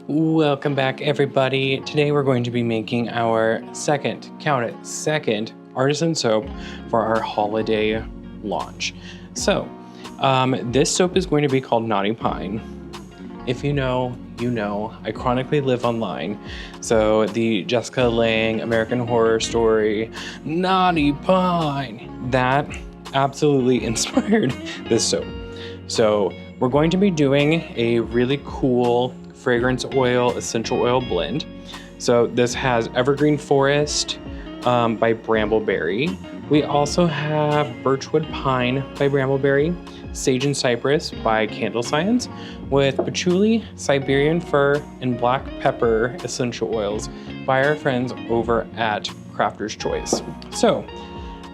Welcome back, everybody. Today we're going to be making our second, count it, second artisan soap for our holiday launch. So this soap is going to be called Naughty Pine. If you know, you know. I chronically live online. So the Jessica Lange American Horror Story, Naughty Pine, that absolutely inspired this soap. So we're going to be doing a really cool fragrance oil, essential oil blend. So this has Evergreen Forest by Brambleberry. We also have Birchwood Pine by Brambleberry, Sage and Cypress by Candle Science, with Patchouli, Siberian Fir, and Black Pepper essential oils by our friends over at Crafter's Choice. So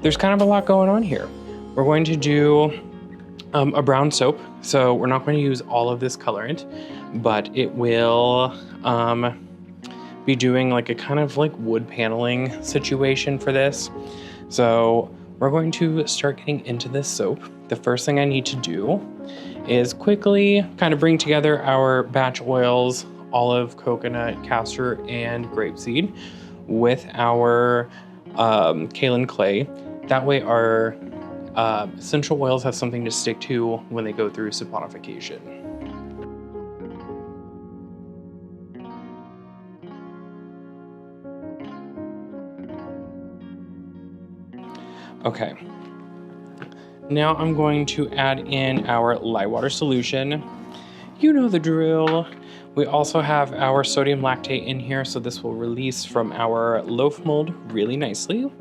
there's kind of a lot going on here. We're going to do a brown soap, so we're not going to use all of this colorant, but it will be doing like a kind of like wood paneling situation for this. So we're going to start getting into this soap. The first thing I need to do is quickly kind of bring together our batch oils, olive, coconut, castor, and grapeseed with our kaolin clay. That way our essential oils have something to stick to when they go through saponification. Okay, now I'm going to add in our lye water solution. You know the drill. We also have our sodium lactate in here, so this will release from our loaf mold really nicely.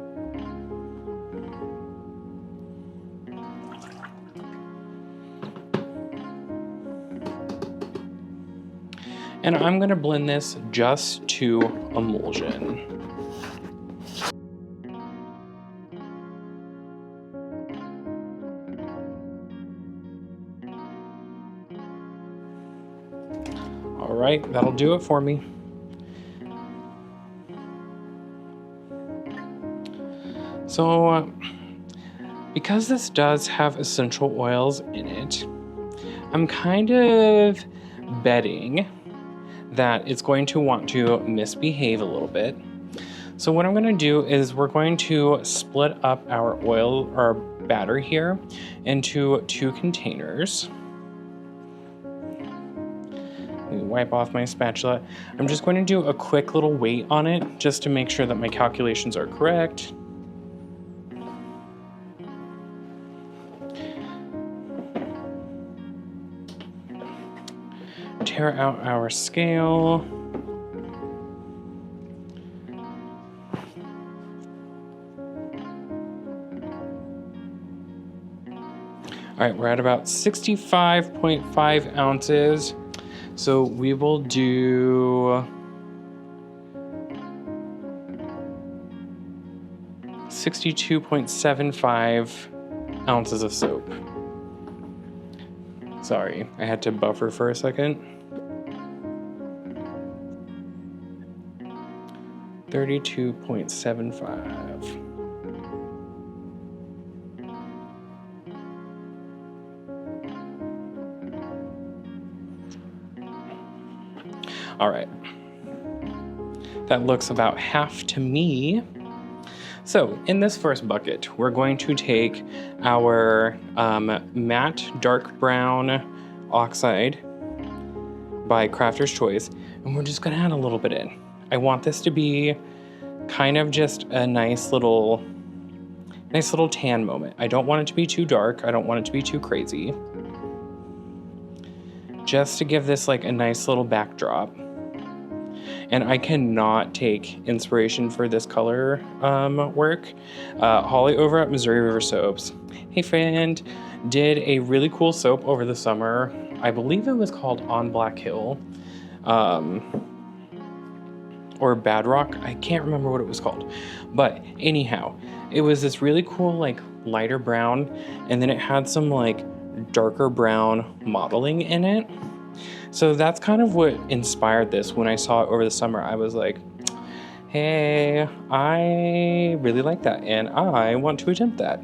And I'm gonna blend this just to emulsion. All right, that'll do it for me. So, because this does have essential oils in it, I'm kind of betting that it's going to want to misbehave a little bit. So what I'm going to do is we're going to split up our oil, our batter here, into 2 containers. Let me wipe off my spatula. I'm just going to do a quick little weight on it just to make sure that my calculations are correct. Tear out our scale. All right, we're at about 65.5 ounces. So we will do 62.75 ounces of soap. Sorry, I had to buffer for a second. 32.75. All right. That looks about half to me. So in this first bucket, we're going to take our matte dark brown oxide by Crafter's Choice, and we're just gonna add a little bit in. I want this to be kind of just a nice little tan moment. I don't want it to be too dark. I don't want it to be too crazy. Just to give this like a nice little backdrop. And I cannot take inspiration for this color work. Holly over at Missouri River Soaps, hey friend, did a really cool soap over the summer. I believe it was called On Black Hill. Or Bad Rock, I can't remember what it was called. But anyhow, it was this really cool like lighter brown, and then it had some like darker brown modeling in it. So that's kind of what inspired this. When I saw it over the summer, I was like, hey, I really like that and I want to attempt that.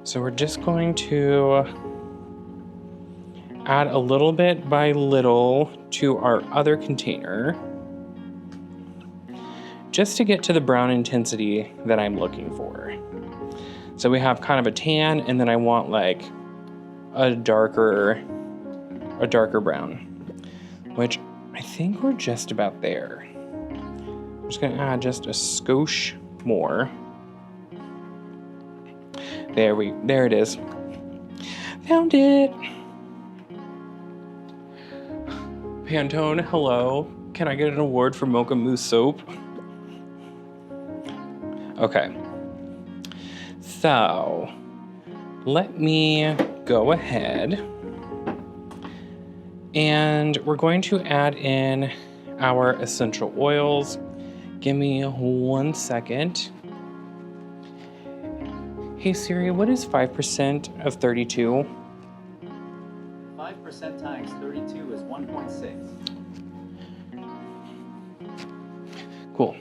So we're just going to add a little bit by little to our other container, just to get to the brown intensity that I'm looking for. So we have kind of a tan, and then I want like a darker brown, which I think we're just about there. I'm just gonna add just a skosh more. There it is. Found it. Pantone, hello. Can I get an award for Mocha Mousse soap? Okay. So, let me go ahead and we're going to add in our essential oils. Give me 1 second. Hey Siri, what is 5% of 32? 5% times 32 is 1.6. Cool.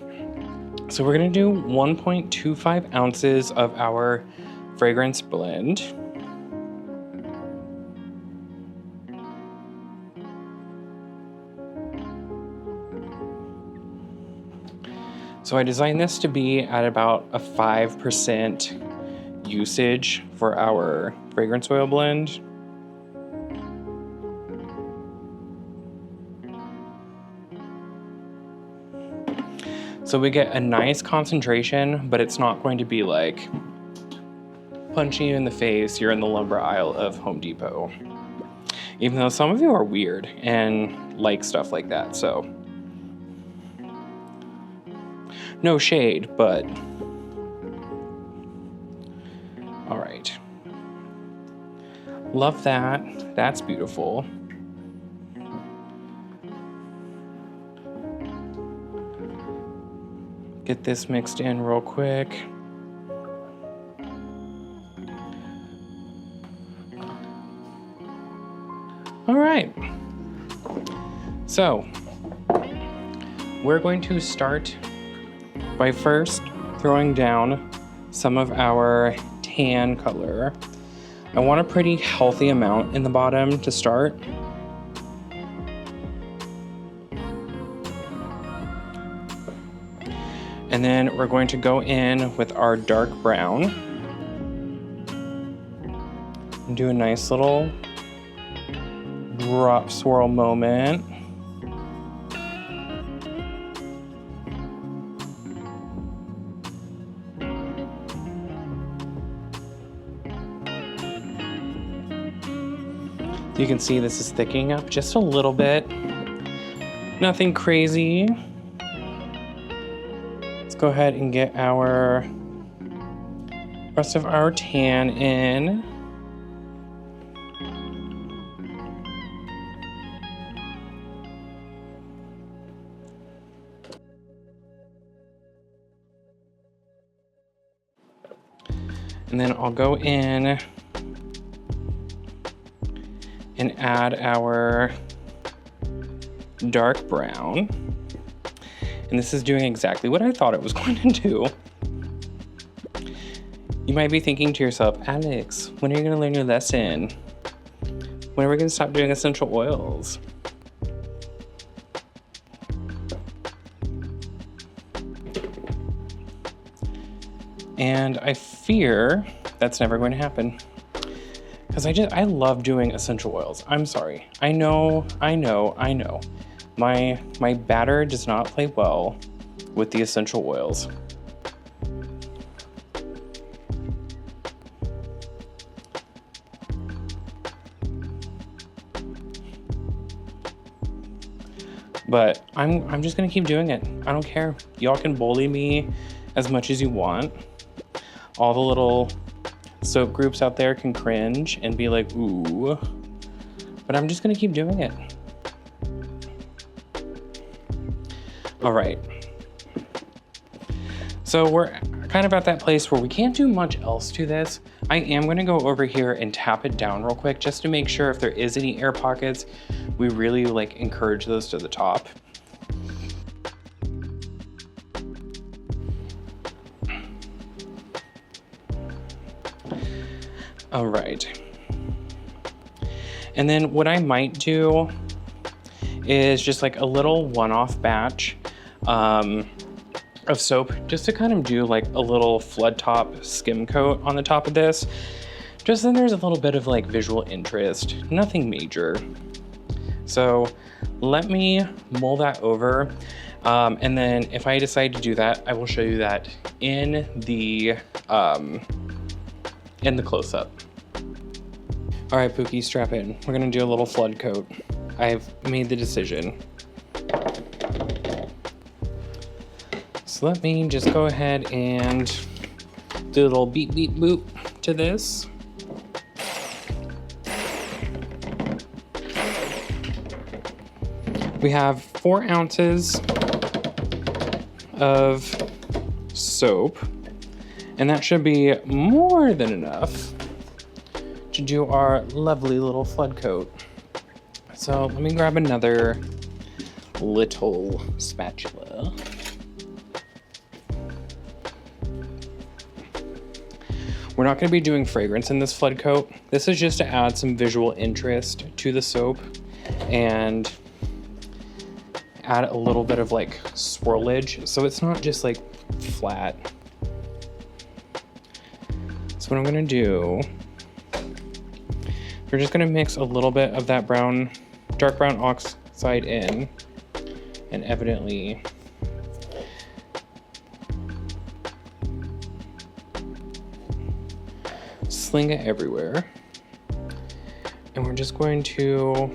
So we're gonna do 1.25 ounces of our fragrance blend. So I designed this to be at about a 5% usage for our fragrance oil blend. So we get a nice concentration, but it's not going to be like punching you in the face. You're in the lumber aisle of Home Depot. Even though some of you are weird and like stuff like that, so. No shade, but. All right. Love that. That's beautiful. Get this mixed in real quick. All right. So, we're going to start by first throwing down some of our tan color. I want a pretty healthy amount in the bottom to start. And then we're going to go in with our dark brown and do a nice little drop swirl moment. You can see this is thickening up just a little bit. Nothing crazy. Let's go ahead and get our rest of our tan in. And then I'll go in and add our dark brown. And this is doing exactly what I thought it was going to do. You might be thinking to yourself, Alex, when are you gonna learn your lesson? When are we gonna stop doing essential oils? And I fear that's never going to happen. Because I love doing essential oils. I'm sorry. I know. My batter does not play well with the essential oils. But I'm just gonna keep doing it. I don't care. Y'all can bully me as much as you want. All the little soap groups out there can cringe and be like, ooh. But I'm just gonna keep doing it. All right. So we're kind of at that place where we can't do much else to this. I am gonna go over here and tap it down real quick just to make sure if there is any air pockets, we really like encourage those to the top. All right. And then what I might do is just like a little one-off batch of soap, just to kind of do like a little flood top skim coat on the top of this. Just then there's a little bit of like visual interest, nothing major. So let me mull that over. And then if I decide to do that, I will show you that in the close-up. All right, Pookie, strap in. We're gonna do a little flood coat. I've made the decision. So let me just go ahead and do a little beep beep boop to this. We have 4 ounces of soap, and that should be more than enough to do our lovely little flood coat. So let me grab another little spatula. We're not going to be doing fragrance in this flood coat. This is just to add some visual interest to the soap and add a little bit of like swirlage, so it's not just like flat. So what I'm gonna do, we're just gonna mix a little bit of that brown, dark brown oxide in, and evidently sling it everywhere. And we're just going to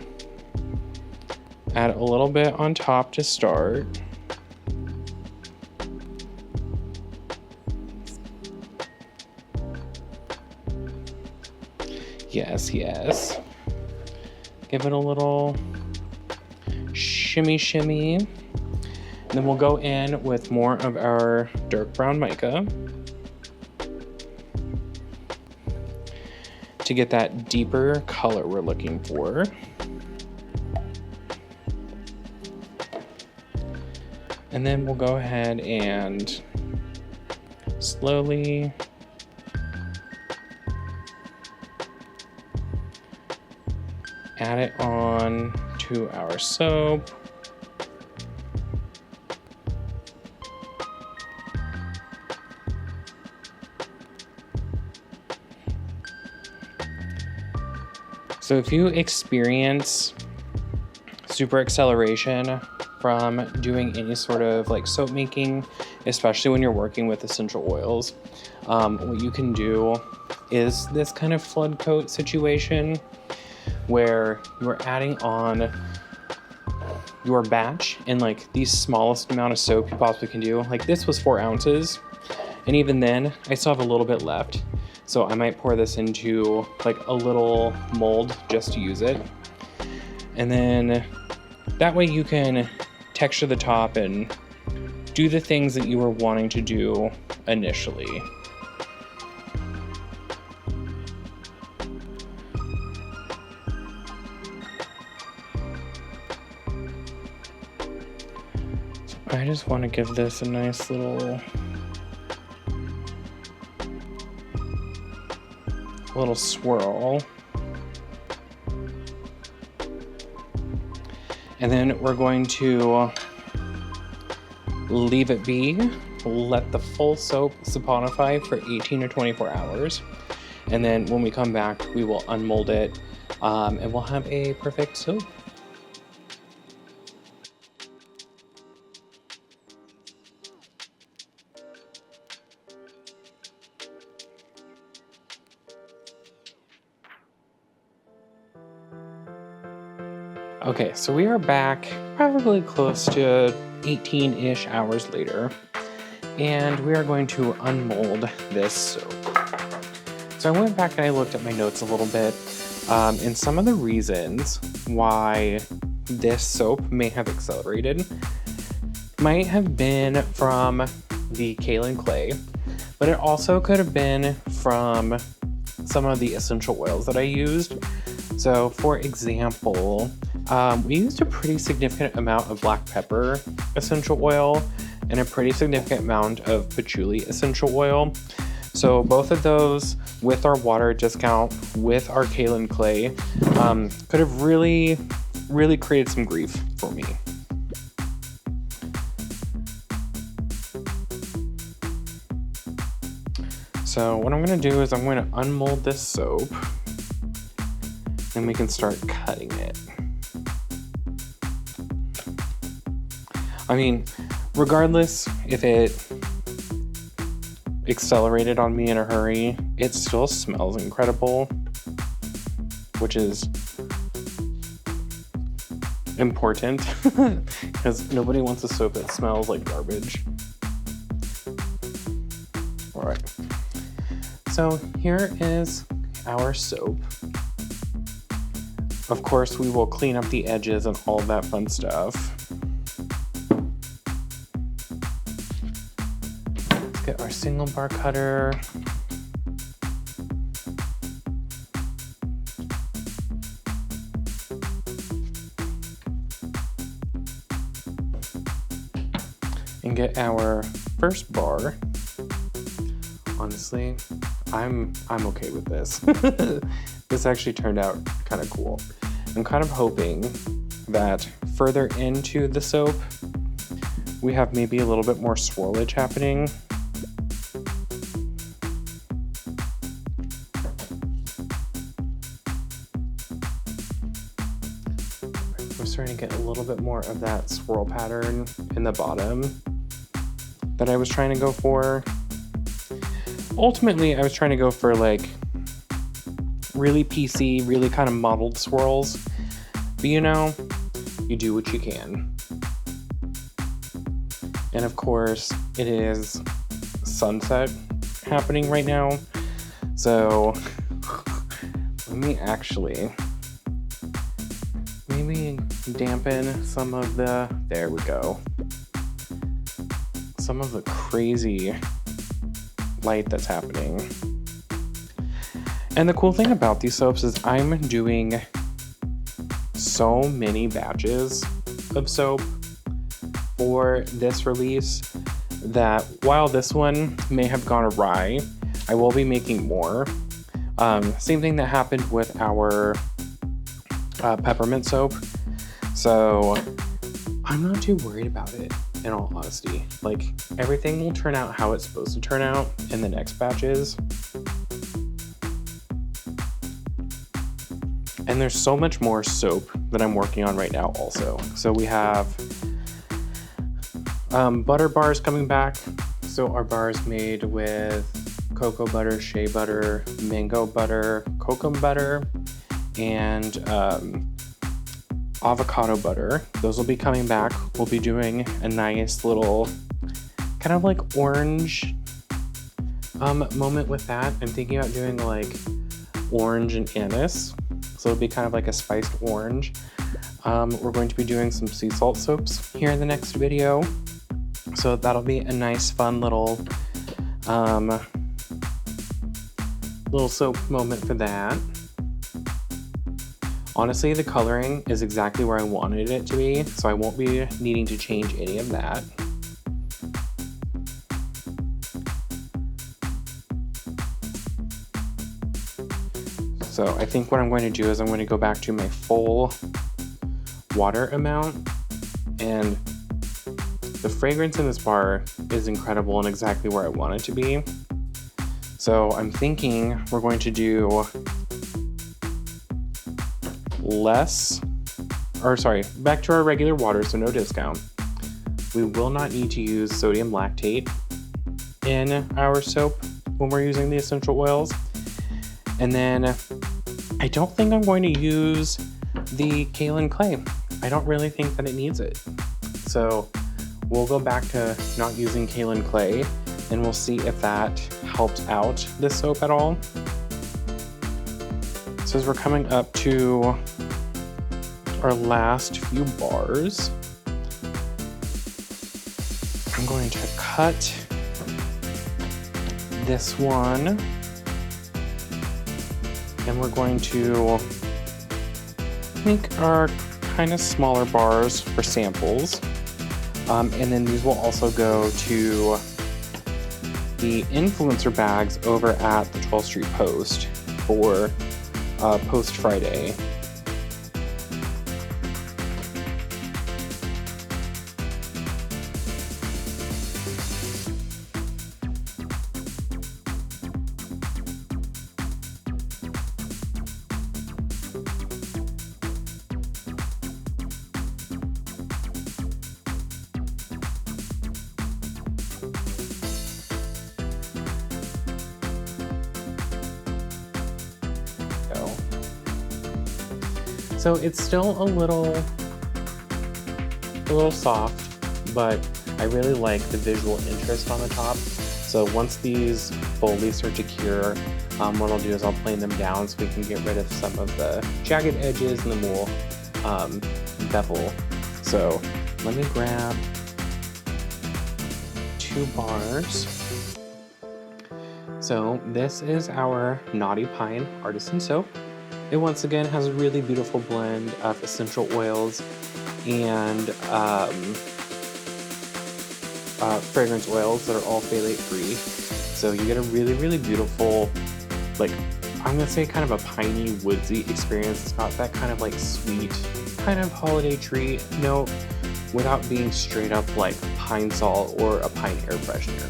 add a little bit on top to start. Yes, yes. Give it a little shimmy shimmy. And then we'll go in with more of our dark brown mica to get that deeper color we're looking for. And then we'll go ahead and slowly add it on to our soap. So if you experience super acceleration from doing any sort of like soap making, especially when you're working with essential oils, what you can do is this kind of flood coat situation where you're adding on your batch in like the smallest amount of soap you possibly can do. Like this was 4 ounces, and even then I still have a little bit left. So I might pour this into like a little mold just to use it. And then that way you can texture the top and do the things that you were wanting to do initially. So I just want to give this a nice little swirl. And then we're going to leave it be, let the full soap saponify for 18 to 24 hours. And then when we come back, we will unmold it and we'll have a perfect soap. Okay, so we are back probably close to 18-ish hours later, and we are going to unmold this soap. So I went back and I looked at my notes a little bit, and some of the reasons why this soap may have accelerated might have been from the kaolin clay, but it also could have been from some of the essential oils that I used. So for example, we used a pretty significant amount of black pepper essential oil and a pretty significant amount of patchouli essential oil. So both of those with our water discount, with our kaolin clay, could have really created some grief for me. So what I'm going to do is I'm going to unmold this soap, and we can start cutting it. I mean, regardless if it accelerated on me in a hurry, it still smells incredible, which is important because nobody wants a soap that smells like garbage. All right. So here is our soap. Of course, we will clean up the edges and all that fun stuff. Let's get our single bar cutter. And get our first bar. Honestly, I'm okay with this. This actually turned out kind of cool. I'm kind of hoping that further into the soap, we have maybe a little bit more swirlage happening. We're starting to get a little bit more of that swirl pattern in the bottom that I was trying to go for. Ultimately, I was trying to go for like really PC, really kind of mottled swirls. But you know, you do what you can. And of course, it is sunset happening right now. So let me actually maybe dampen some of the, there we go. Some of the crazy light that's happening. And the cool thing about these soaps is I'm doing so many batches of soap for this release that while this one may have gone awry, I will be making more. Same thing that happened with our peppermint soap. So I'm not too worried about it, in all honesty. Like, everything will turn out how it's supposed to turn out in the next batches. And there's so much more soap that I'm working on right now also. So we have butter bars coming back. So our bars made with cocoa butter, shea butter, mango butter, cocoa butter, and avocado butter. Those will be coming back. We'll be doing a nice little kind of like orange moment with that. I'm thinking about doing like orange and anise. So it'll be kind of like a spiced orange. We're going to be doing some sea salt soaps here in the next video. So that'll be a nice fun little soap moment for that. Honestly, the coloring is exactly where I wanted it to be, so I won't be needing to change any of that. So I think what I'm going to do is I'm going to go back to my full water amount, and the fragrance in this bar is incredible and exactly where I want it to be. So I'm thinking we're going to do back to our regular water, so no discount. We will not need to use sodium lactate in our soap when we're using the essential oils. And then I don't think I'm going to use the kaolin clay. I don't really think that it needs it. So we'll go back to not using kaolin clay, and we'll see if that helps out this soap at all. So as we're coming up to our last few bars, I'm going to cut this one, and we're going to make our kind of smaller bars for samples. And then these will also go to the influencer bags over at the 12th Street Post for Post Friday. So it's still a little soft, but I really like the visual interest on the top. So once these fully start to cure, what I'll do is I'll plane them down so we can get rid of some of the jagged edges and then we'll bevel. So let me grab 2 bars. So this is our Naughty Pine Artisan Soap. It once again has a really beautiful blend of essential oils and fragrance oils that are all phthalate free. So you get a really, really beautiful, like, I'm gonna say kind of a piney, woodsy experience. It's got that kind of like sweet, kind of holiday tree note without being straight up like pine salt or a pine air freshener.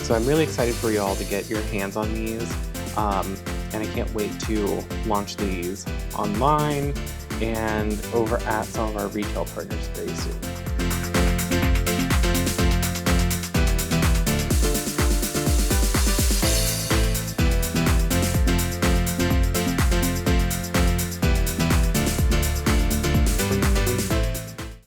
So I'm really excited for y'all to get your hands on these. And I can't wait to launch these online and over at some of our retail partners very soon.